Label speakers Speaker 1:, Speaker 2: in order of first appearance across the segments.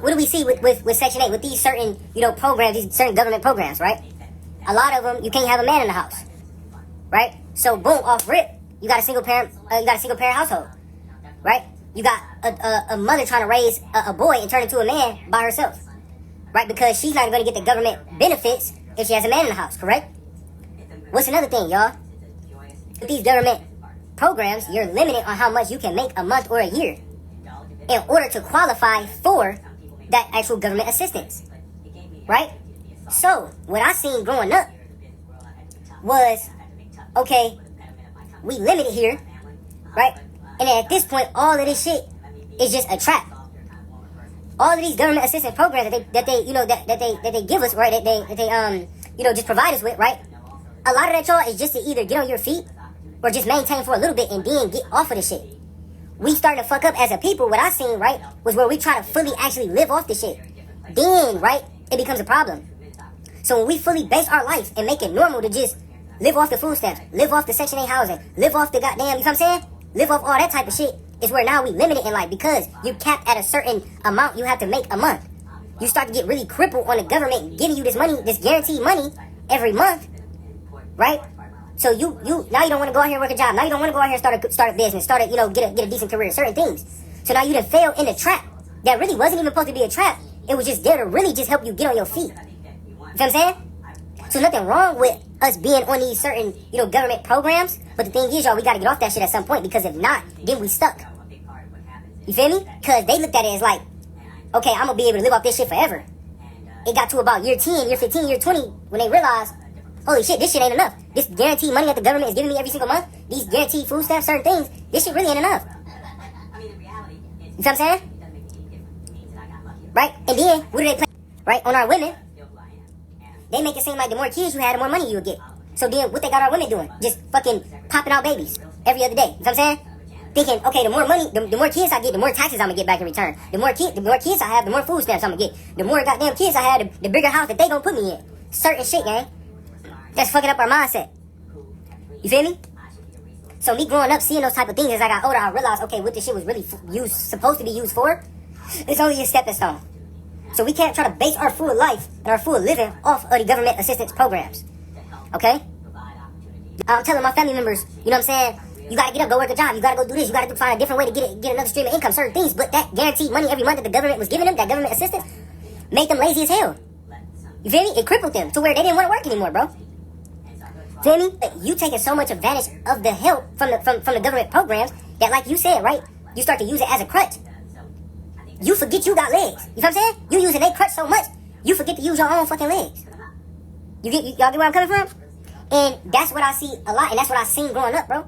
Speaker 1: What do we see with Section 8, with these certain, programs, these certain government programs, right? A lot of them, you can't have a man in the house, right? So boom, off rip, you got a single parent household, right? You got a mother trying to raise a boy and turn into a man by herself, right? Because she's not going to get the government benefits if she has a man in the house, correct? What's another thing, y'all? With these government programs, you're limited on how much you can make a month or a year in order to qualify for that actual government assistance, right? So, what I seen growing up was, okay, we limited here, right? And then at this point, all of this shit is just a trap. All of these government assistance programs that they give us, right? That they just provide us with, right? A lot of that, y'all, is just to either get on your feet or just maintain for a little bit and then get off of the shit. We starting to fuck up as a people. What I seen, right, was where we try to fully actually live off the shit. Then, right, it becomes a problem. So when we fully base our life and make it normal to just live off the food stamps, live off the Section 8 housing, live off the goddamn, you know what I'm saying? Live off all that type of shit, is where now we limit it in life because you're capped at a certain amount you have to make a month. You start to get really crippled on the government giving you this money, this guaranteed money every month, right? So you now you don't want to go out here and work a job. Now you don't want to go out here and start a business, get a decent career, certain things. So now you done fail in a trap that really wasn't even supposed to be a trap. It was just there to really just help you get on your feet. You know what I'm saying? So nothing wrong with us being on these certain, government programs. But the thing is, y'all, we got to get off that shit at some point because if not, then we stuck. You feel me? Because they looked at it as like, okay, I'm going to be able to live off this shit forever. It got to about year 10, year 15, year 20 when they realized, holy shit, this shit ain't enough. This guaranteed money that the government is giving me every single month, these guaranteed food stamps, certain things, this shit really ain't enough. You know what I'm saying? Right? And then, what do they play? Right? On our women, they make it seem like the more kids you had, the more money you would get. So then, what they got our women doing? Just fucking popping out babies every other day. You know what I'm saying? Thinking, okay, the more money, the more kids I get, the more taxes I'm gonna get back in return. The more kids I have, the more food stamps I'm gonna get. The more goddamn kids I have, the bigger house that they gonna put me in. Certain shit, gang. That's fucking up our mindset. You feel me? So me growing up, seeing those type of things, as I got older, I realized, okay, what this shit was really supposed to be used for, it's only a stepping stone. So we can't try to base our full life and our full living off of the government assistance programs. Okay? I'm telling my family members, you know what I'm saying? You gotta get up, go work a job. You gotta go do this. You gotta find a different way to get another stream of income, certain things. But that guaranteed money every month that the government was giving them, that government assistance, made them lazy as hell. You feel me? It crippled them to where they didn't want to work anymore, bro. Feel me? You taking so much advantage of the help from the government programs that, like you said, right? You start to use it as a crutch. You forget you got legs. You know what I'm saying? You using their crutch so much, you forget to use your own fucking legs. Y'all get where I'm coming from? And that's what I see a lot, and that's what I seen growing up, bro.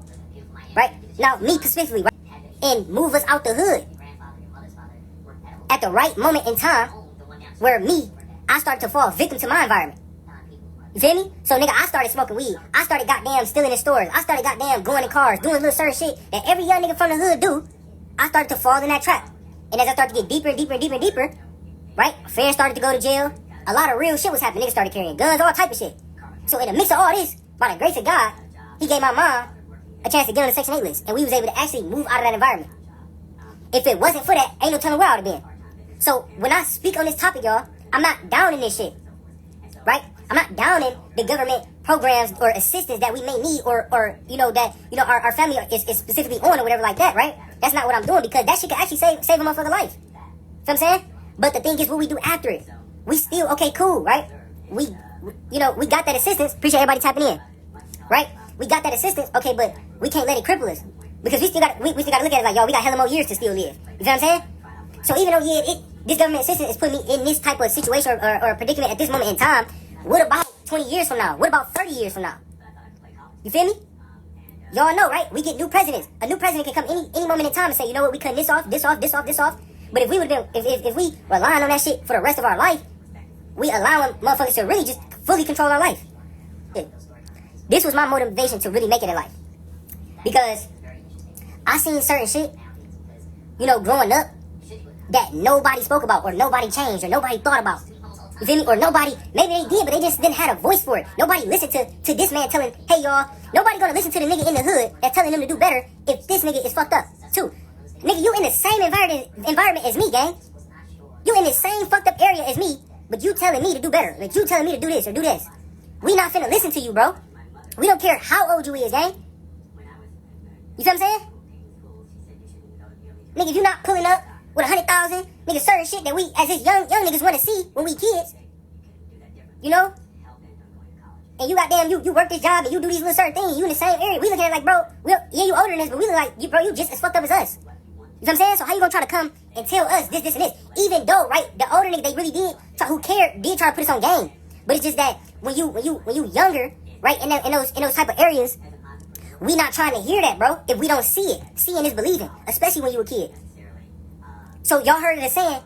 Speaker 1: Right? Now, me specifically, right? And move us out the hood at the right moment in time where I started to fall victim to my environment. You feel me? So, nigga, I started smoking weed. I started goddamn stealing in stores. I started goddamn going in cars, doing little certain shit that every young nigga from the hood do. I started to fall in that trap. And as I started to get deeper and deeper and deeper and deeper, right? Friends started to go to jail. A lot of real shit was happening. Niggas started carrying guns, all type of shit. So in the mix of all this, by the grace of God, he gave my mom a chance to get on the Section 8 list. And we was able to actually move out of that environment. If it wasn't for that, ain't no telling where I would have been. So when I speak on this topic, y'all, I'm not down in this shit. Right? I'm not downing the government programs or assistance that we may need or our family is specifically on or whatever like that, right? That's not what I'm doing because that shit can actually save a motherfucker's life. You know what I'm saying? But the thing is what we do after it. We still, okay, cool, right? We got that assistance. Appreciate everybody tapping in. Right? We got that assistance, okay, but we can't let it cripple us. Because we still got to look at it like, yo, we got hella more years to still live. You know what I'm saying? So even though, this government assistance is putting me in this type of situation or predicament at this moment in time, what about 20 years from now? What about 30 years from now? You feel me? Y'all know, right? We get new presidents. A new president can come any moment in time and say, you know what, we cutting this off. But if we would have been, if we relying on that shit for the rest of our life, we allowing motherfuckers to really just fully control our life. This was my motivation to really make it in life. Because I seen certain shit, growing up, that nobody spoke about, or nobody changed, or nobody thought about. You feel me? Or nobody, maybe they did, but they just didn't have a voice for it. Nobody listened to this man telling, hey y'all, nobody gonna listen to the nigga in the hood that's telling them to do better if this nigga is fucked up, too. Nigga, you in the same environment as me, gang. You in the same fucked up area as me, but you telling me to do better. Like, you telling me to do this or do this. We not finna listen to you, bro. We don't care how old you is, gang. You feel what I'm saying? Nigga, if you not pulling up with 100,000, nigga, certain shit that we, as his young niggas want to see when we kids, you know? And you goddamn, you work this job and you do these little certain things, you in the same area. We looking at it like, bro, yeah, you older than us, but we look like, you just as fucked up as us. You know what I'm saying? So how you gonna try to come and tell us this, and this? Even though, right, the older nigga, they really who cared, did try to put us on game. But it's just that when you younger, right, in those type of areas, we not trying to hear that, bro, if we don't see it. Seeing is believing, especially when you a kid. So y'all heard of the saying,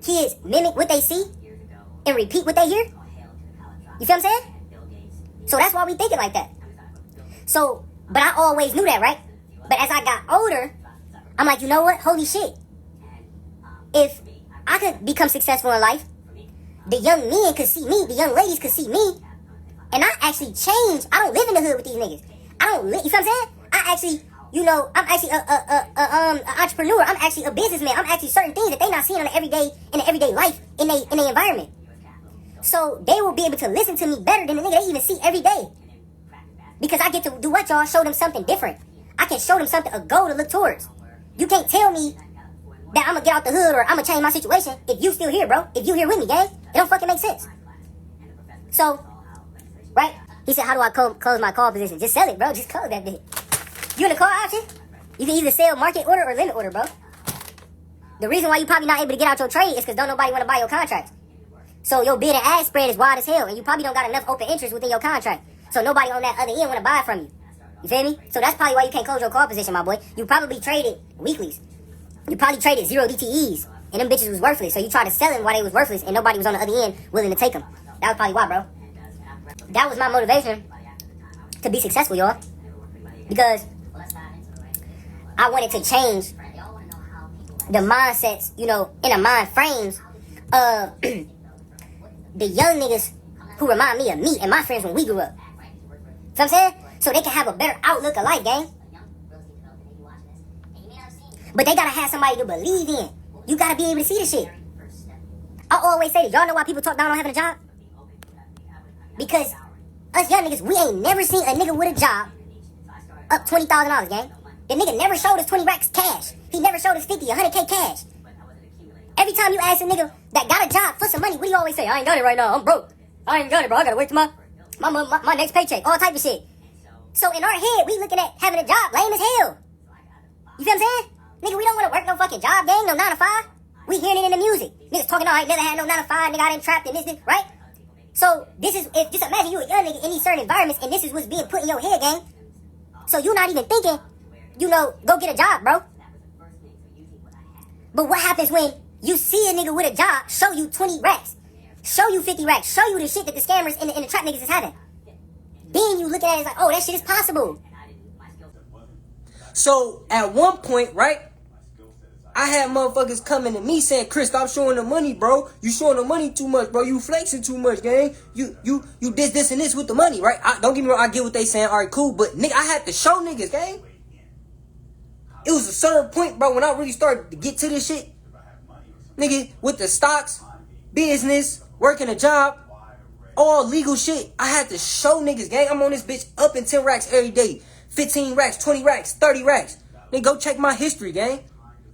Speaker 1: kids mimic what they see and repeat what they hear? You feel what I'm saying? So that's why we thinking like that. So, but I always knew that, right? But as I got older, I'm like, you know what? Holy shit. If I could become successful in life, the young men could see me, the young ladies could see me, and I actually changed. I don't live in the hood with these niggas. I don't live, you feel what I'm saying? I actually, you know, I'm actually an entrepreneur. I'm actually a businessman. I'm actually certain things that they not seeing in the everyday life, in their environment. So they will be able to listen to me better than the nigga they even see every day. Because I get to do what, y'all? Show them something different. I can show them something, a goal to look towards. You can't tell me that I'm going to get out the hood or I'm going to change my situation if you still here, bro. If you here with me, gang. It don't fucking make sense. So, right? He said, how do I close my call position? Just sell it, bro. Just close that bitch. You in the call option? You can either sell market order or limit order, bro. The reason why you probably not able to get out your trade is because don't nobody want to buy your contracts. So your bid and ask spread is wide as hell, and you probably don't got enough open interest within your contract. So nobody on that other end want to buy from you. You feel me? So that's probably why you can't close your call position, my boy. You probably traded weeklies. You probably traded 0 DTEs, and them bitches was worthless. So you tried to sell them while they was worthless, and nobody was on the other end willing to take them. That was probably why, bro. That was my motivation to be successful, y'all. Because I wanted to change the mindsets, you know, in the mind frames of the young niggas who remind me of me and my friends when we grew up. You know what I'm saying? So they can have a better outlook of life, gang. But they gotta have somebody to believe in. You gotta be able to see the shit. I always say this. Y'all know why people talk down on having a job? Because us young niggas, we ain't never seen a nigga with a job up $20,000, gang. The nigga never showed us 20 racks cash. He never showed us 50, 100K cash. Every time you ask a nigga that got a job for some money, what do you always say? I ain't got it right now. I'm broke. I ain't got it, bro. I gotta wait till my next paycheck. All type of shit. So in our head, we looking at having a job lame as hell. You feel what I'm saying? Nigga, we don't want to work no fucking job, gang. No 9 to 5. We hearing it in the music. Niggas talking, I ain't never had no 9 to 5. Nigga, I done trapped in this, right? So this is, just imagine you a young nigga in these certain environments, and this is what's being put in your head, gang. So you not even thinking, you know, go get a job, bro. But what happens when you see a nigga with a job show you 20 racks, show you 50 racks, show you the shit that the scammers and the trap niggas is having? Then you look at it as like, oh, that shit is possible.
Speaker 2: So at one point, right, I had motherfuckers coming to me saying, Chris, stop showing the money, bro. You showing the money too much, bro. You flexing too much, gang. You this, and this with the money, right? Don't get me wrong, I get what they saying. All right, cool. But, nigga, I had to show niggas, gang. It was a certain point, bro, when I really started to get to this shit. Nigga, with the stocks, business, working a job, all legal shit. I had to show niggas, gang. I'm on this bitch up in 10 racks every day. 15 racks, 20 racks, 30 racks. Nigga, go check my history, gang.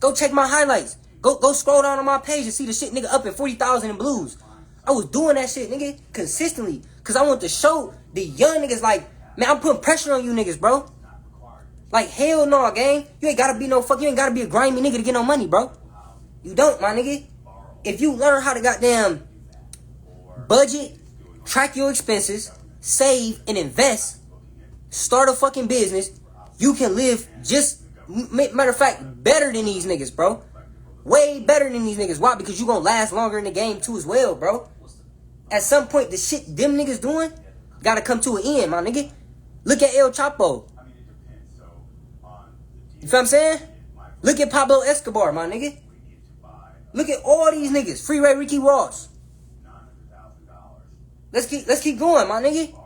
Speaker 2: Go check my highlights. Go scroll down on my page and see the shit, nigga, up in 40,000 in blues. I was doing that shit, nigga, consistently. Because I want to show the young niggas, like, man, I'm putting pressure on you niggas, bro. Like, hell no, gang. You ain't gotta be you ain't gotta be a grimy nigga to get no money, bro. You don't, my nigga. If you learn how to goddamn budget, track your expenses, save, and invest, start a fucking business, you can live just, matter of fact, better than these niggas, bro. Way better than these niggas. Why? Because you gonna last longer in the game too as well, bro. At some point, the shit them niggas doing gotta come to an end, my nigga. Look at El Chapo. You feel what I'm saying? Look at Pablo Escobar, my nigga. Look at all these niggas. Freeway Ricky Ross. Let's keep going, my nigga.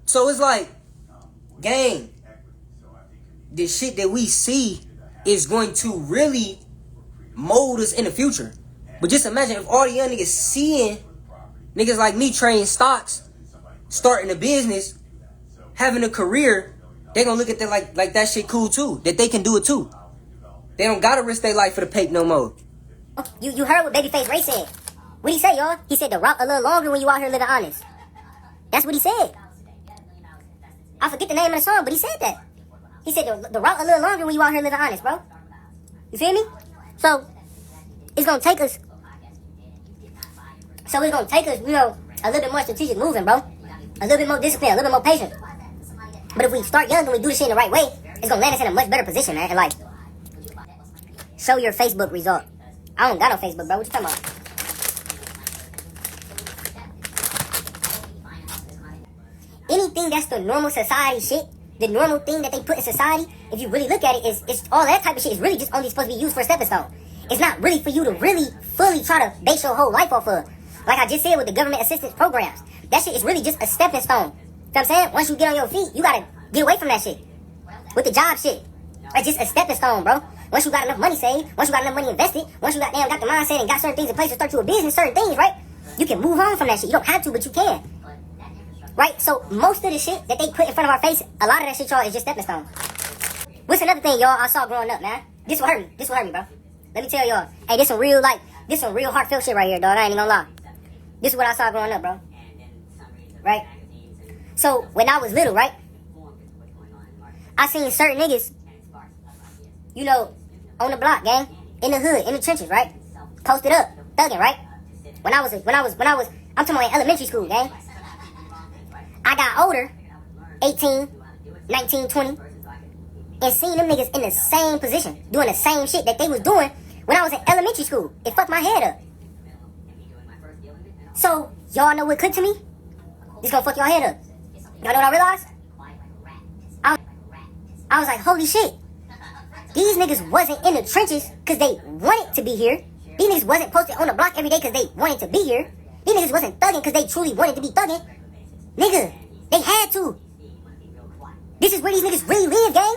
Speaker 2: So it's like, gang, the shit that we see is going to really mold us in the future. But just imagine if all the young niggas seeing niggas like me trading stocks, starting a business, having a career, they gonna look at that like that shit cool too. That they can do it too. They don't gotta risk their life for the pape no more.
Speaker 1: You heard what Babyface Ray said. What he say, y'all? He said the route a little longer when you out here living honest. That's what he said. I forget the name of the song, but he said that. He said the route a little longer when you out here living honest, bro. You feel me? So it's gonna take us. You know, a little bit more strategic moving, bro. A little bit more discipline, a little bit more patience. But if we start young and we do this shit in the right way, it's gonna land us in a much better position, man. And like, show your Facebook result. I don't got no Facebook, bro. What you talking about? Anything that's the normal society shit, the normal thing that they put in society, if you really look at it, it's all that type of shit is really just only supposed to be used for a stepping stone. It's not really for you to really fully try to base your whole life off of. Like I just said with the government assistance programs, that shit is really just a stepping stone. You know what I'm saying? Once you get on your feet, you gotta get away from that shit. With the job shit, it's just a stepping stone, bro. Once you got enough money saved, once you got enough money invested, once you got the mindset and got certain things in place to start you a business, certain things, right? You can move on from that shit. You don't have to, but you can. Right? So most of the shit that they put in front of our face, a lot of that shit, y'all, is just stepping stones. What's another thing, y'all, I saw growing up, man? This will hurt me, bro. Let me tell y'all. Hey, this some real heartfelt shit right here, dog. I ain't even gonna lie. This is what I saw growing up, bro. Right? So, when I was little, right? I seen certain niggas, you know, on the block, gang, in the hood, in the trenches, right? Posted up, thugging, right? When I was, I'm talking about in elementary school, gang. I got older, 18, 19, 20, and seen them niggas in the same position, doing the same shit that they was doing when I was in elementary school. It fucked my head up. So, y'all know what could to me? This gonna fuck y'all head up. Y'all know what I realized? I was like, holy shit. These niggas wasn't in the trenches because they wanted to be here. These niggas wasn't posted on the block every day because they wanted to be here. These niggas wasn't thugging because they truly wanted to be thugging. Nigga, they had to. This is where these niggas really live, gang.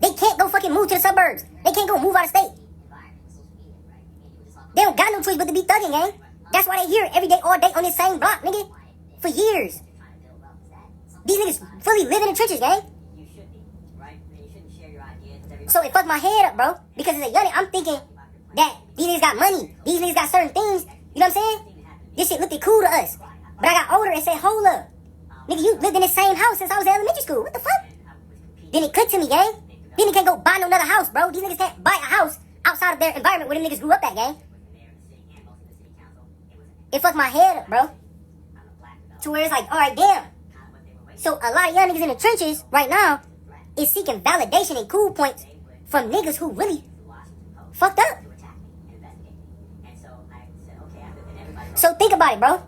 Speaker 1: They can't go fucking move to the suburbs. They can't go move out of state. They don't got no choice but to be thugging, gang. That's why they here every day, all day on this same block, nigga. For years. These niggas fully live in the trenches, gang. So it fucked my head up, bro. Because as a youngin', I'm thinking that these niggas got money. These niggas got certain things. You know what I'm saying? This shit looked cool to us. But I got older and said, hold up. Nigga, you lived in the same house since I was in elementary school. What the fuck? Then it clicked to me, gang. Then they can't go buy no another house, bro. These niggas can't buy a house outside of their environment where them niggas grew up at, gang. It fucked my head up, bro. To where it's like, alright, damn. So a lot of young niggas in the trenches right now is seeking validation and cool points from niggas who really fucked up. So think about it, bro.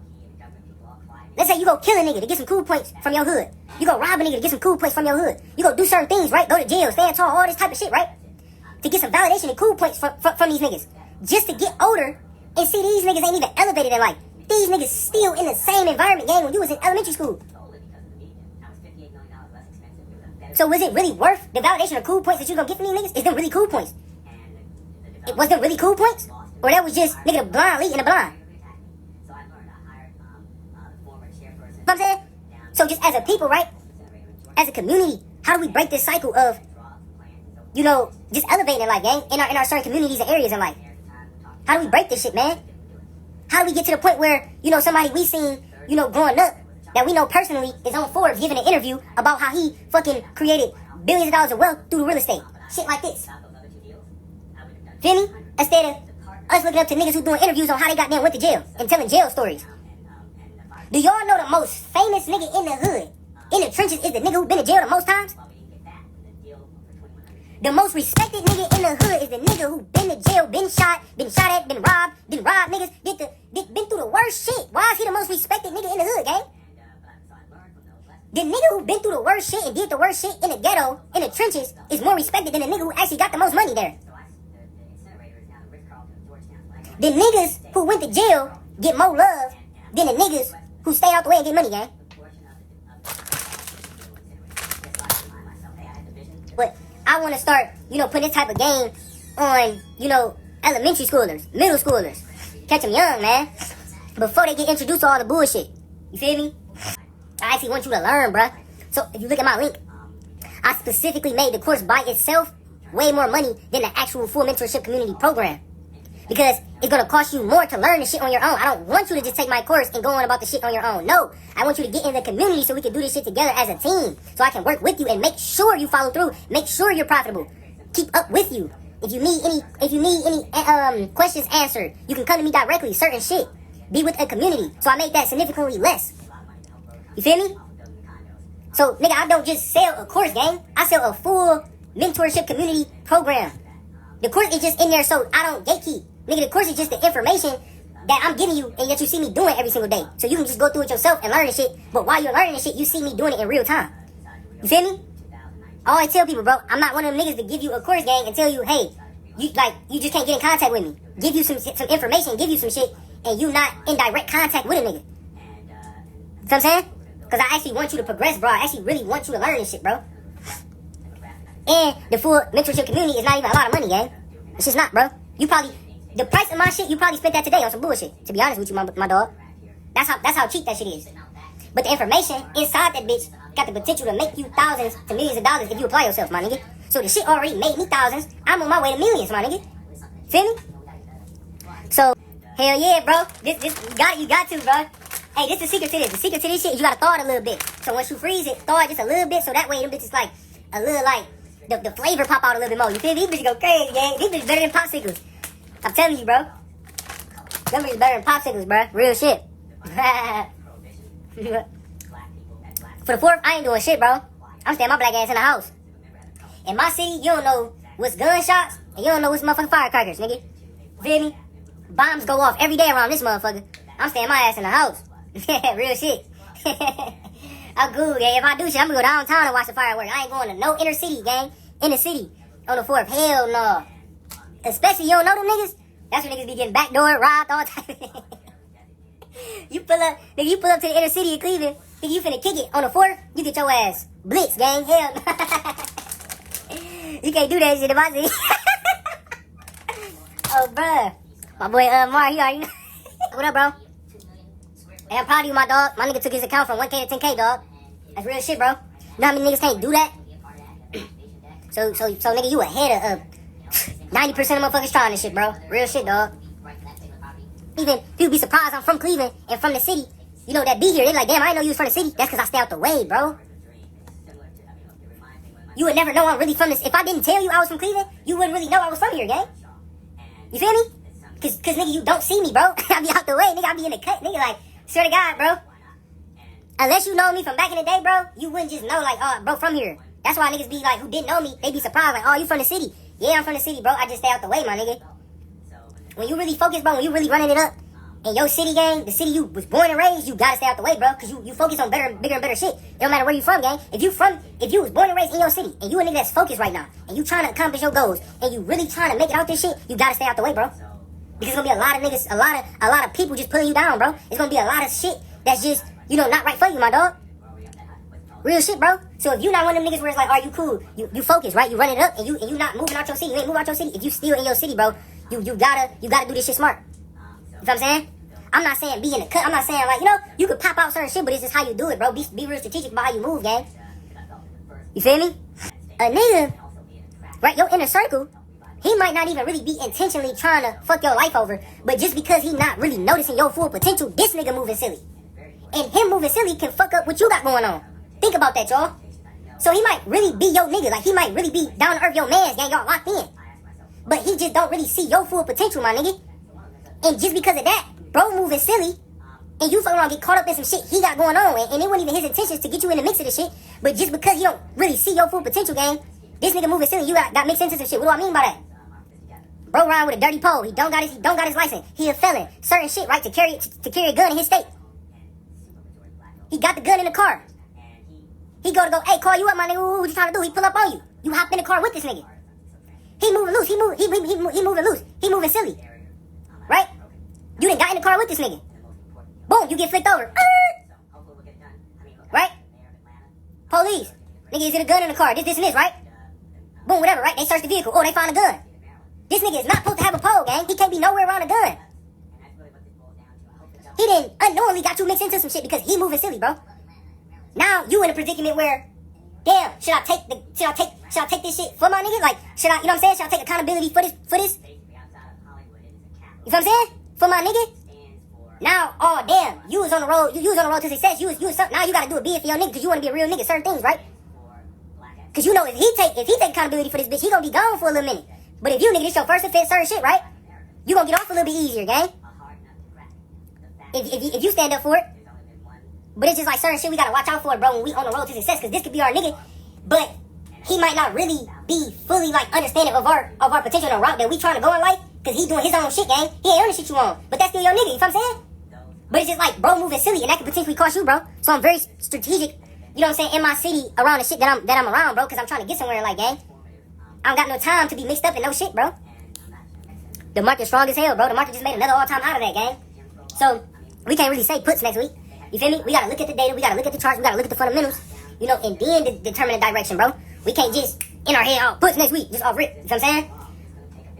Speaker 1: Let's say you go kill a nigga to get some cool points from your hood. You go rob a nigga to get some cool points from your hood. You go do certain things, right? Go to jail, stand tall, all this type of shit, right? To get some validation and cool points from these niggas. Just to get older and see these niggas ain't even elevated in life. These niggas still in the same environment, gang, when you was in elementary school. So was it really worth the validation of cool points that you gonna get from these niggas? Is them really cool points? Was them really cool points? Or that was just nigga the blind leading the blind? You know what I'm saying? So just as a people, right? As a community, how do we break this cycle of, you know, just elevating in life, gang? In our certain communities and areas in life. How do we break this shit, man? How do we get to the point where, you know, somebody we seen, you know, growing up, that we know personally is on Forbes giving an interview about how he fucking created billions of dollars of wealth through real estate. Shit like this. Feel me? Instead of us looking up to niggas who doing interviews on how they got them went to jail and telling jail stories. Do y'all know the most famous nigga in the hood, in the trenches, is the nigga who been to jail the most times? The most respected nigga in the hood is the nigga who been to jail, been shot at, been robbed niggas, been through the worst shit. Why is he the most respected nigga in the hood, gang? The nigga who been through the worst shit and did the worst shit in the ghetto, in the trenches, is more respected than the nigga who actually got the most money there. The niggas who went to jail get more love than the niggas who stay out the way and get money, gang. But I want to start, you know, putting this type of game on, you know, elementary schoolers, middle schoolers. Catch them young, man. Before they get introduced to all the bullshit. You feel me? I actually want you to learn, bruh. So if you look at my link, I specifically made the course by itself way more money than the actual full mentorship community program. Because it's going to cost you more to learn the shit on your own. I don't want you to just take my course and go on about the shit on your own. No, I want you to get in the community so we can do this shit together as a team. So I can work with you and make sure you follow through. Make sure you're profitable. Keep up with you. If you need any questions answered, you can come to me directly. Certain shit. Be with a community. So I made that significantly less. You feel me? So, nigga, I don't just sell a course, gang. I sell a full mentorship community program. The course is just in there so I don't gatekeep. Nigga, the course is just the information that I'm giving you and that you see me doing every single day. So you can just go through it yourself and learn the shit. But while you're learning the shit, you see me doing it in real time. You feel me? I always tell people, bro, I'm not one of them niggas to give you a course, gang, and tell you, hey, you just can't get in contact with me. Give you some information, give you some shit, and you not in direct contact with a nigga. You know what I'm saying? Because I actually want you to progress, bro. I actually really want you to learn this shit, bro. And the full mentorship community is not even a lot of money, gang. It's just not, bro. The price of my shit, you probably spent that today on some bullshit. To be honest with you, my dog. That's how cheap that shit is. But the information inside that bitch got the potential to make you thousands to millions of dollars if you apply yourself, my nigga. So the shit already made me thousands. I'm on my way to millions, my nigga. Feel me? So, hell yeah, bro. This you got to, bro. Hey, this is the secret to this. The secret to this shit is you gotta thaw it a little bit. So once you freeze it, thaw it just a little bit so that way them bitches like a little like the flavor pop out a little bit more. You feel me? These bitches go crazy, gang. These bitches better than popsicles. I'm telling you, bro. Them bitches better than popsicles, bro. Real shit. For the 4th, I ain't doing shit, bro. I'm staying my black ass in the house. In my city, you don't know what's gunshots and you don't know what's motherfucking firecrackers, nigga. Feel me? Bombs go off every day around this motherfucker. I'm staying my ass in the house. Real shit. I'm cool, gang. If I do shit, I'm gonna go downtown and watch the fireworks. I ain't going to no inner city, gang. Inner city. On the 4th. Hell no. Especially you don't know them niggas. That's when niggas be getting backdoored, robbed, all type of shit. You pull up to the inner city of Cleveland, think you finna kick it on the 4th, you get your ass blitz, gang. Hell no. You can't do that shit in my city. Oh, bruh. My boy, Mar, he already know. What up, bro? Hey, I'm proud of you, my dog. My nigga took his account from 1K to 10K, dog. That's real shit, bro. You know how many niggas can't do that? So nigga, you ahead of 90% of motherfuckers trying this shit, bro. Real shit, dog. Even people be surprised I'm from Cleveland and from the city. You know, that be here. They like, damn, I didn't know you was from the city. That's because I stay out the way, bro. You would never know I'm really from this. If I didn't tell you I was from Cleveland, you wouldn't really know I was from here, gang. You feel me? Cause nigga, you don't see me, bro. I be out the way, nigga. I be in the cut, nigga. Like, swear to God, bro. Unless you know me from back in the day, bro, you wouldn't just know, like, oh, bro, from here. That's why niggas be like, who didn't know me, they be surprised, like, oh, you from the city. Yeah, I'm from the city, bro. I just stay out the way, my nigga. When you really focus, bro, when you really running it up, in your city, gang, the city you was born and raised, you gotta stay out the way, bro. Cause you focus on bigger and better shit. It don't matter where you from, gang. If you was born and raised in your city, and you a nigga that's focused right now, and you trying to accomplish your goals, and you really trying to make it out this shit, you gotta stay out the way, bro. Because it's gonna be a lot of niggas, a lot of people just pulling you down, bro. It's gonna be a lot of shit that's just, not right for you, my dog. Real shit, bro. So if you not one of them niggas where it's like, are you cool? You focus, right? You run it up, and you not moving out your city. You ain't moving out your city. If you still in your city, bro, you gotta do this shit smart. You know what I'm saying? I'm not saying be in the cut. I'm not saying like, you could pop out certain shit, but it's just how you do it, bro. Be real strategic about how you move, gang. You feel me? A nigga, right? Your inner circle, he might not even really be intentionally trying to fuck your life over, but just because he not really noticing your full potential, this nigga moving silly. And him moving silly can fuck up what you got going on. Think about that, y'all. So he might really be your nigga. Like, he might really be down to earth your man's, gang. Y'all locked in. But he just don't really see your full potential, my nigga. And just because of that, bro moving silly, and you fucking around get caught up in some shit he got going on, and it wasn't even his intentions to get you in the mix of this shit, but just because you don't really see your full potential, gang, this nigga moving silly, you got mixed into some shit. What do I mean by that? Bro around with a dirty pole. He don't got his license. He a felon. Certain shit, right? To carry a gun in his state. He got the gun in the car. He go, hey, call you up, my nigga. What you trying to do? He pull up on you. You hop in the car with this nigga. He moving loose. He moving loose. He moving silly. Right? You done got in the car with this nigga. Boom, you get flicked over. Right? Police. Nigga, is it a gun in the car? This and this, right? Boom, whatever, right? They search the vehicle. Oh, they found a gun. This nigga is not supposed to have a pole, gang. He can't be nowhere around a gun. He didn't unknowingly got you mixed into some shit because he moving silly, bro. Now you in a predicament where, damn, should I take this shit for my nigga? Like, should I, you know what I'm saying? Should I take accountability for this? You know what I'm saying? For my nigga? Now, oh damn, you was on the road to success. You was now you gotta do a bid for your nigga because you wanna be a real nigga, certain things, right? Cause you know if he take accountability for this bitch, he gonna be gone for a little minute. But if you nigga, this your first offense, certain shit, right? You gonna get off a little bit easier, gang. If you stand up for it. But it's just like certain shit we gotta watch out for, bro, when we on the road to success, cause this could be our nigga, but he might not really be fully like understanding of our potential and the route that we trying to go in life, cause he doing his own shit, gang. He ain't on the shit you on, but that's still your nigga, you know what I'm saying? But it's just like, bro, moving silly, and that could potentially cost you, bro. So I'm very strategic, you know what I'm saying, in my city around the shit that I'm around, bro, cause I'm trying to get somewhere, like, gang. I don't got no time to be mixed up in no shit, bro. The market's strong as hell, bro. The market just made another all-time high of that, gang. So we can't really say puts next week. You feel me? We gotta look at the data, we gotta look at the charts, we gotta look at the fundamentals, you know, and then determine the direction, bro. We can't just in our head, oh, puts next week, just off rip, you know what I'm saying?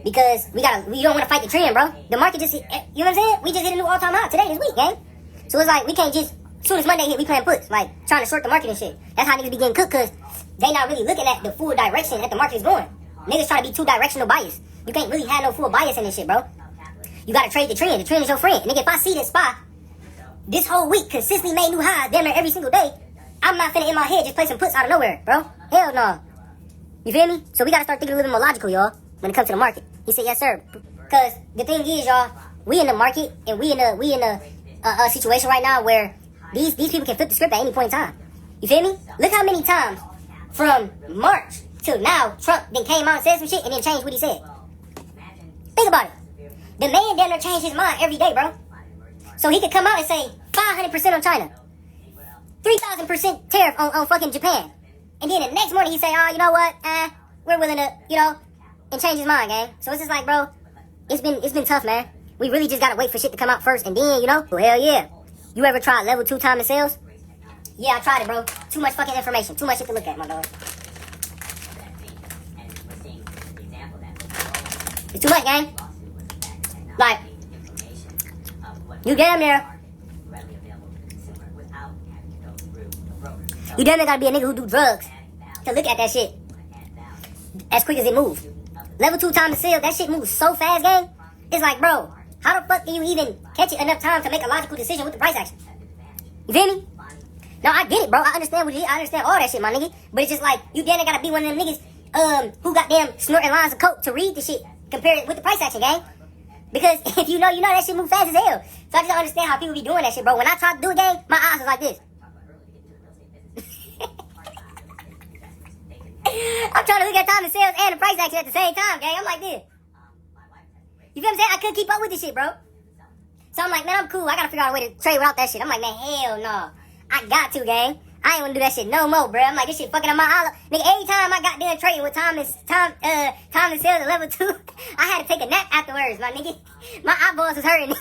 Speaker 1: Because we don't wanna fight the trend, bro. The market just, you know what I'm saying? We just hit a new all-time high today, this week, gang. So it's like, we can't just, as soon as Monday hit, we playing puts, like, trying to short the market and shit. That's how niggas be getting cooked, cause they not really looking at the full direction that the market is going. Niggas try to be too directional bias. You can't really have no full bias in this shit, bro. You gotta trade the trend. The trend is your friend. Nigga, if I see this spot this whole week consistently made new highs damn near every single day, I'm not finna in my head just play some puts out of nowhere, bro. Hell no. You feel me? So we gotta start thinking a little bit more logical, y'all, when it comes to the market. He said, yes, sir. Cause the thing is, y'all, we in the market and we in a situation right now where these people can flip the script at any point in time. You feel me? Look how many times from March till now Trump then came out and said some shit and then changed what he said. Think about it. The man damn near changed his mind every day, bro. So he could come out and say 500% on China, 3,000% tariff on fucking Japan, and then the next morning he say, oh, you know what? We're willing to, you know, and change his mind, gang. So it's just like, bro, it's been tough, man. We really just gotta wait for shit to come out first, and then, you know, well, hell yeah. You ever tried level 2 time in sales? Yeah, I tried it, bro. Too much fucking information, too much shit to look at, my dog. It's too much, gang. Like, you damn near gotta be a nigga who do drugs to look at that shit as quick as it moves. Level 2 time to sell, that shit moves so fast, gang. It's like, bro, how the fuck can you even catch it enough time to make a logical decision with the price action? You feel me? No, I get it, bro. I understand what you, I understand all that shit, my nigga. But it's just like, you damn near gotta be one of them niggas who goddamn snorting lines of coke to read the shit, compare it with the price action, gang. Because if you know that shit move fast as hell. So I just don't understand how people be doing that shit, bro. When I try to do it, gang, my eyes was like this. I'm trying to look at time and sales and the price action at the same time, gang. I'm like this. You feel what I'm saying? I couldn't keep up with this shit, bro. So I'm like, man, I'm cool. I gotta figure out a way to trade without that shit. I'm like, man, hell no. I got to, gang. I ain't wanna do that shit no more, bro. I'm like, this shit fucking up my eye. Nigga, every time I got done trading with time and sales at level 2, I had to take a nap afterwards, my nigga. My eyeballs was hurting.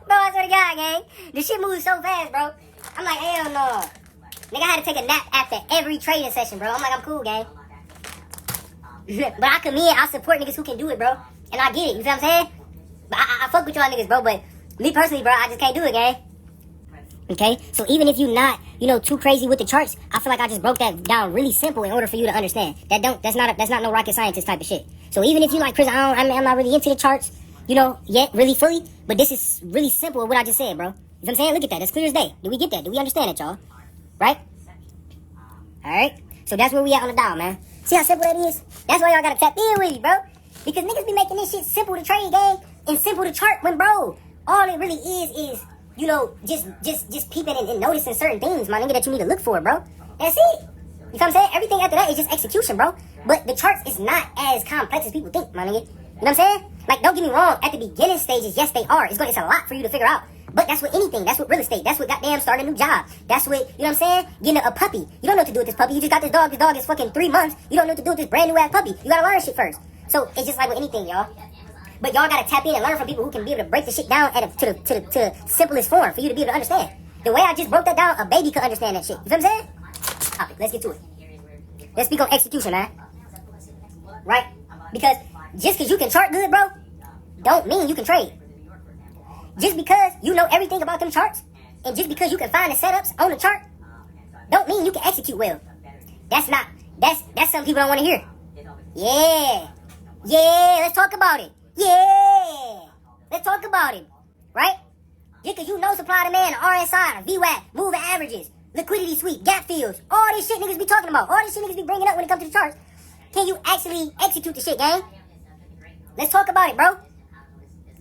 Speaker 1: Bro, I swear to God, gang. This shit moves so fast, bro. I'm like, hell no. Nigga, I had to take a nap after every trading session, bro. I'm like, I'm cool, gang. But I support niggas who can do it, bro. And I get it, you feel what I'm saying? But I fuck with y'all niggas, bro. But me personally, bro, I just can't do it, gang. Okay? So even if you not, you know, too crazy with the charts, I feel like I just broke that down really simple in order for you to understand. That's not no rocket scientist type of shit. So even if you like, Chris, I'm not really into the charts, you know, yet, really fully. But this is really simple what I just said, bro. You know what I'm saying? Look at that. It's clear as day. Do we get that? Do we understand it, y'all? Right? Alright? So that's where we at on the dial, man. See how simple that is? That's why y'all gotta tap in with me, bro. Because niggas be making this shit simple to trade, gang, and simple to chart when, bro, all it really is, you know, just peeping and noticing certain things, my nigga, that you need to look for, bro. That's it. You know what I'm saying? Everything after that is just execution, bro. But the charts is not as complex as people think, my nigga. You know what I'm saying? Like, don't get me wrong, at the beginning stages, yes, they are. It's a lot for you to figure out. But that's with anything. That's with real estate. That's with goddamn starting a new job. That's with, you know what I'm saying? Getting a puppy. You don't know what to do with this puppy. You just got this dog. This dog is fucking 3 months. You don't know what to do with this brand new ass puppy. You gotta learn shit first. So it's just like with anything, y'all. But y'all gotta tap in and learn from people who can be able to break the shit down to the simplest form for you to be able to understand. The way I just broke that down, a baby could understand that shit. You feel what I'm saying? Topic. Let's get to it. Let's speak on execution, man. right? Because just because you can chart good, bro, don't mean you can trade. Just because you know everything about them charts, and just because you can find the setups on the chart, don't mean you can execute well. That's something people don't want to hear. Yeah, let's talk about it. Yeah, let's talk about it, right? Just because you know supply demand, RSI, VWAP, moving averages, liquidity sweep, gap fills, all this shit niggas be talking about, all this shit niggas be bringing up when it comes to the charts. Can you actually execute the shit, gang? Let's talk about it, bro.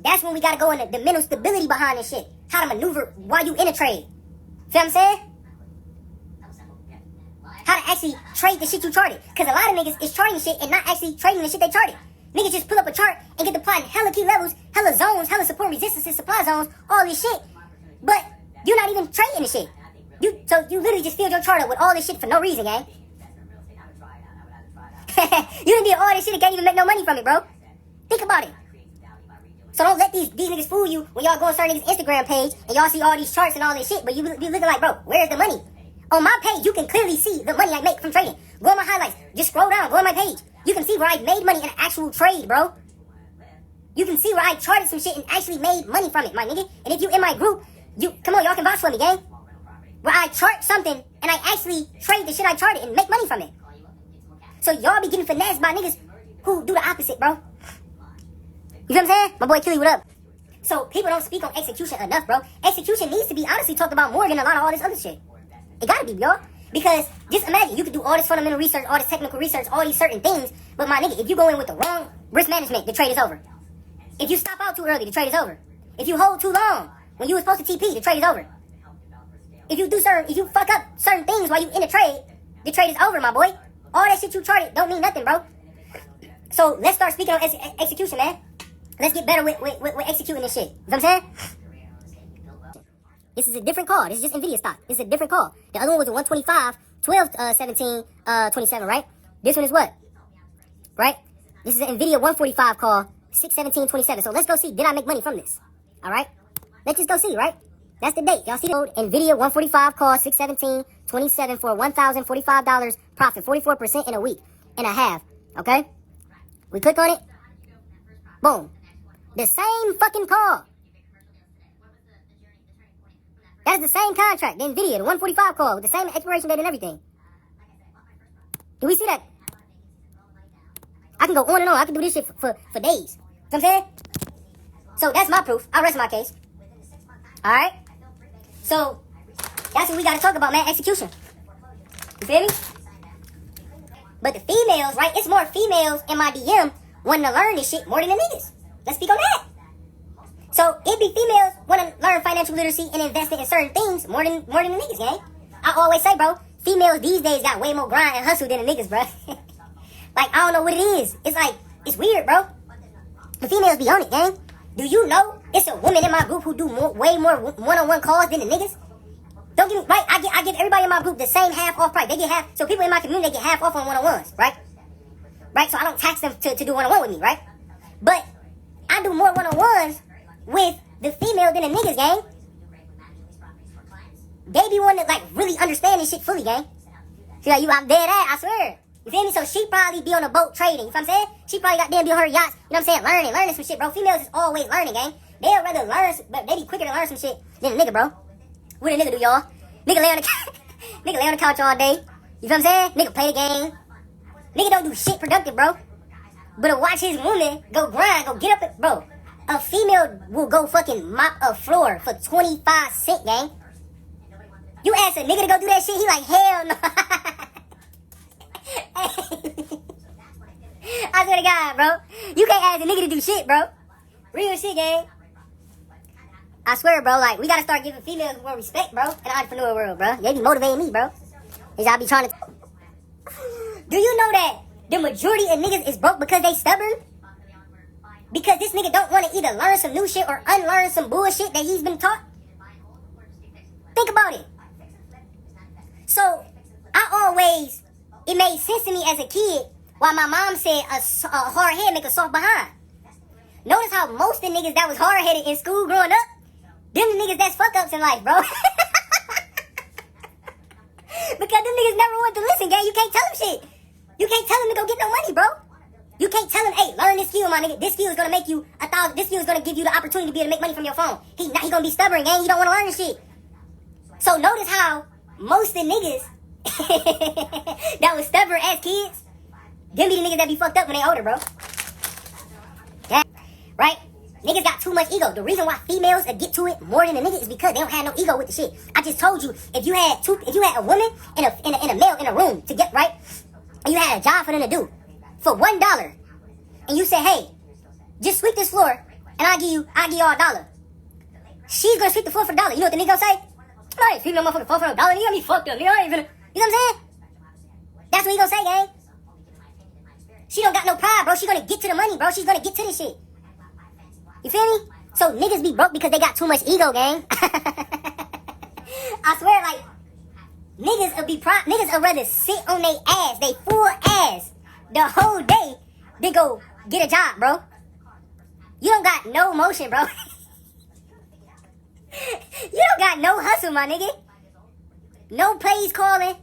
Speaker 1: That's when we gotta go into the mental stability behind this shit. How to maneuver while you in a trade. Feel what I'm saying? How to actually trade the shit you charted. Because a lot of niggas is charting shit and not actually trading the shit they charted. Niggas just pull up a chart and get to plotting hella key levels, hella zones, hella support resistances, supply zones, all this shit. But you're not even trading the shit. So you literally just filled your chart up with all this shit for no reason, gang. You done did all this shit and can't even make no money from it, bro. Think about it. So don't let these niggas fool you when y'all go on certain niggas' Instagram page and y'all see all these charts and all this shit, but you be looking like, bro, where's the money? On my page, you can clearly see the money I make from trading. Go on my highlights. Just scroll down. Go on my page. You can see where I made money in an actual trade, bro. You can see where I charted some shit and actually made money from it, my nigga. And if you in my group, come on, y'all can vouch for me, gang. Where I chart something and I actually trade the shit I charted and make money from it. So y'all be getting finessed by niggas who do the opposite, bro. You feel what I'm saying? My boy Killy, what up? So people don't speak on execution enough, bro. Execution needs to be honestly talked about more than a lot of all this other shit. It gotta be, y'all. Because just imagine, you could do all this fundamental research, all this technical research, all these certain things, but my nigga, if you go in with the wrong risk management, the trade is over. If you stop out too early, the trade is over. If you hold too long when you were supposed to TP, the trade is over. If you fuck up certain things while you in the trade is over, my boy. All that shit you charted don't mean nothing, bro. So let's start speaking on execution, man. Let's get better with executing this shit. You know what I'm saying? This is a different call. This is just NVIDIA stock. This is a different call. The other one was a 125, 12, 17, 27, right? This one is what? Right? This is an NVIDIA 145 call, 617, 27. So let's go see, did I make money from this? All right? Let's just go see, right? That's the date. Y'all see the code? NVIDIA 145 call, 617, 27 for $1,045 profit, 44% in a week and a half. Okay? We click on it. Boom. The same fucking call. That's the same contract, the NVIDIA, the 145 call, with the same expiration date and everything. Do we see that? I can go on and on. I can do this shit for days. You know what I'm saying? So that's my proof. I rest my case. Alright? So, that's what we gotta talk about, man. Execution. You feel me? But the females, right? It's more females in my DM wanting to learn this shit more than the niggas. Let's speak on that. So it be females want to learn financial literacy and invest in certain things more than the niggas, gang. I always say, bro, females these days got way more grind and hustle than the niggas, bro. Like, I don't know what it is. It's like, it's weird, bro. The females be on it, gang. Do you know it's a woman in my group who do way more one-on-one calls than the niggas? Don't get me right. I give everybody in my group the same half off price. They get half. So people in my community, they get half off on one-on-ones, right? Right. So I don't tax them to do one-on-one with me, right? But I do more one-on-ones with the female than the niggas, gang. They be wanting to like really understand this shit fully, gang. She like, I'm dead at, I swear. You feel me? So she probably be on a boat trading. You feel what I'm saying? She probably got damn be on her yachts. You know what I'm saying? Learning some shit, bro. Females is always learning, gang. They'll rather learn, but they be quicker to learn some shit than a nigga, bro. What a nigga do, y'all? Nigga lay on the nigga lay on the couch all day. You feel what I'm saying? Nigga play the game. Nigga don't do shit productive, bro. But to watch his woman go grind, go get up, bro. A female will go fucking mop a floor for 25 cents, gang. You ask a nigga to go do that shit, he like, hell no. I swear to God, bro. You can't ask a nigga to do shit, bro. Real shit, gang. I swear, bro, like, we gotta start giving females more respect, bro, in the entrepreneur world, bro. They be motivating me, bro. Cause I be trying to... Do you know that the majority of niggas is broke because they stubborn? Because this nigga don't want to either learn some new shit or unlearn some bullshit that he's been taught? Think about it. So, it made sense to me as a kid why my mom said a hard head make a soft behind. Notice how most of the niggas that was hard-headed in school growing up, them the niggas that's fuck-ups in life, bro. Because them niggas never want to listen, gang. You can't tell them shit. You can't tell them to go get no money, bro. You can't tell him, hey, learn this skill, my nigga. This skill is gonna make you $1,000. This skill is gonna give you the opportunity to be able to make money from your phone. He gonna be stubborn, gang. He don't wanna learn this shit. So notice how most of the niggas that was stubborn as kids, them be the niggas that be fucked up when they older, bro. Yeah. Right? Niggas got too much ego. The reason why females get to it more than the nigga is because they don't have no ego with the shit. I just told you, if you had a woman and a male in a room to get right, and you had a job for them to do for $1, and you say, hey, just sweep this floor, and I'll give you all $1. She's gonna sweep the floor for $1. You know what the nigga gonna say? I ain't sweeping no motherfucking floor for $1. You got me fucked up, nigga. I ain't finna. You know what I'm saying? That's what he gonna say, gang. She don't got no pride, bro. She gonna get to the money, bro. She's gonna get to this shit. You feel me? So niggas be broke because they got too much ego, gang. I swear, like, niggas will rather sit on their ass, they full ass, the whole day than go get a job, bro. You don't got no motion, bro. You don't got no hustle, my nigga. No plays calling.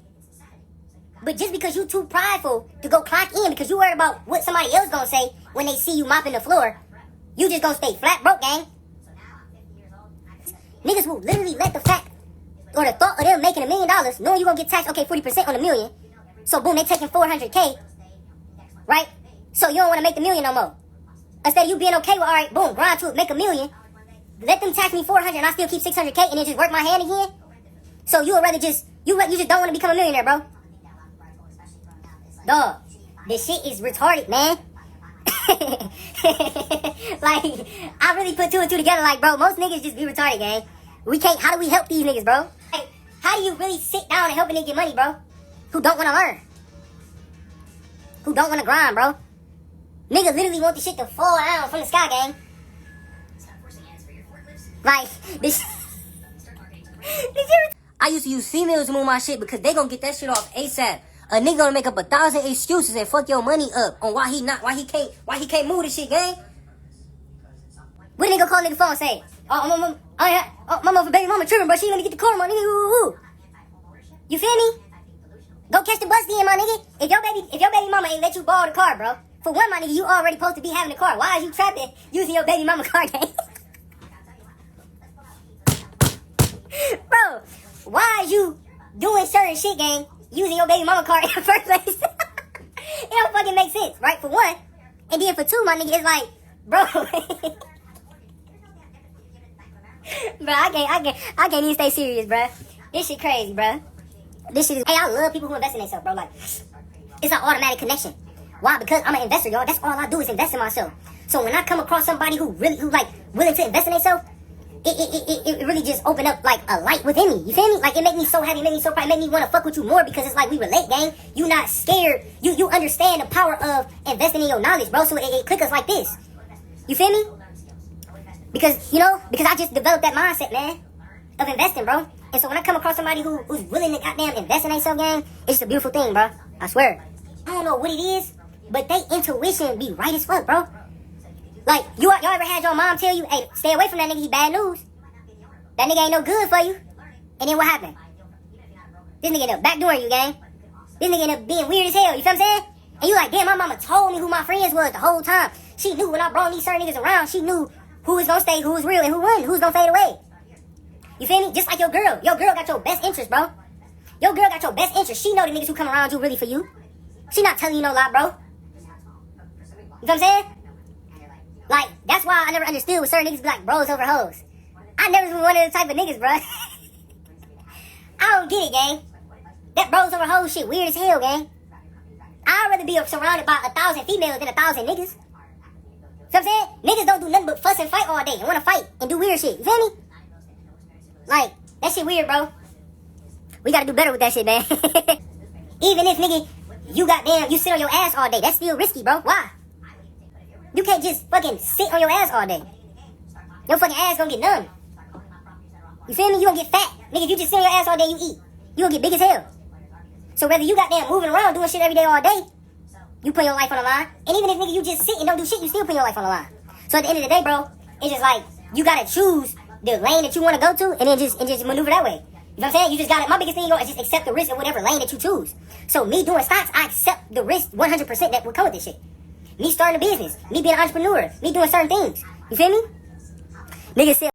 Speaker 1: But just because you too prideful to go clock in because you worried about what somebody else gonna say when they see you mopping the floor, you just gonna stay flat broke, gang. Niggas will literally let the fact or the thought of them making $1 million, knowing you gonna get taxed, okay, 40% on $1 million. So boom, they taking $400K, right? So you don't wanna make the $1 million no more. Instead of you being okay with, all right, boom, grind to it, make $1 million. Let them tax me $400 and I still keep $600K and then just work my hand again. So you would rather you just don't want to become a millionaire, bro. Dog, this shit is retarded, man. Like, I really put two and two together. Like, bro, most niggas just be retarded, gang. How do we help these niggas, bro? Like, how do you really sit down and help a nigga get money, bro? Who don't want to learn? Who don't want to grind, bro? Nigga literally want the shit to fall down from the sky, gang. Like, this I used to use females to move my shit because they gonna get that shit off ASAP. A nigga gonna make up 1,000 excuses and fuck your money up on why he can't move this shit, gang. What a nigga call nigga phone and say, my mother baby mama tripping, but she let me get the car, my nigga. Ooh. You feel me? Go catch the bus then, my nigga. If your baby mama ain't let you borrow the car, bro. For one, my nigga, you already supposed to be having the car. Why is you trapping using your baby mama car, gang? Bro, why are you doing certain shit, gang, using your baby mama car in the first place? It don't fucking make sense, right? For one. And then for two, my nigga, it's like, bro. Bro, I can't even stay serious, bro. This shit crazy, bro. This shit is, hey, I love people who invest in themselves, bro. Like, it's an automatic connection. Why? Because I'm an investor, y'all. That's all I do is invest in myself. So when I come across somebody who willing to invest in themselves, it really just opened up like a light within me. You feel me? Like, it made me so happy, it made me so proud, it made me want to fuck with you more because it's like we relate, gang. You not scared. You understand the power of investing in your knowledge, bro. So it click us like this. You feel me? Because I just developed that mindset, man, of investing, bro. And so when I come across somebody who's willing to goddamn invest in themselves, gang, it's just a beautiful thing, bro. I swear. I don't know what it is, but they intuition be right as fuck, bro. Like, y'all ever had your mom tell you, hey, stay away from that nigga, he bad news. That nigga ain't no good for you. And then what happened? This nigga end up backdooring you, gang. This nigga end up being weird as hell, you feel what I'm saying? And you like, damn, my mama told me who my friends was the whole time. She knew when I brought these certain niggas around, she knew who was gonna stay, who was real, and who wasn't, who's gonna fade away. You feel me? Just like your girl. Your girl got your best interest, bro. Your girl got your best interest. She know the niggas who come around you really for you. She not telling you no lie, bro. You know what I'm saying? Like, that's why I never understood with certain niggas be like bros over hoes. I never been one of the type of niggas, bro. I don't get it, gang. That bros over hoes shit weird as hell, gang. I'd rather be surrounded by 1,000 females than 1,000 niggas. You know what I'm saying? Niggas don't do nothing but fuss and fight all day and want to fight and do weird shit. You feel me? Like, that shit weird, bro. We gotta do better with that shit, man. Even if, nigga, you sit on your ass all day, that's still risky, bro. Why? You can't just fucking sit on your ass all day. Your fucking ass gonna get numb. You feel me? You gonna get fat. Nigga, if you just sit on your ass all day, you eat. You gonna get big as hell. So whether you goddamn moving around, doing shit every day all day, you put your life on the line. And even if, nigga, you just sit and don't do shit, you still put your life on the line. So at the end of the day, bro, it's just like, you gotta choose the lane that you wanna go to and then just maneuver that way. You know what I'm saying? You just gotta, my biggest thing, is just accept the risk of whatever lane that you choose. So me doing stocks, I accept the risk 100% that will come with this shit. Me starting a business, me being an entrepreneur, me doing certain things. You feel me? Niggas said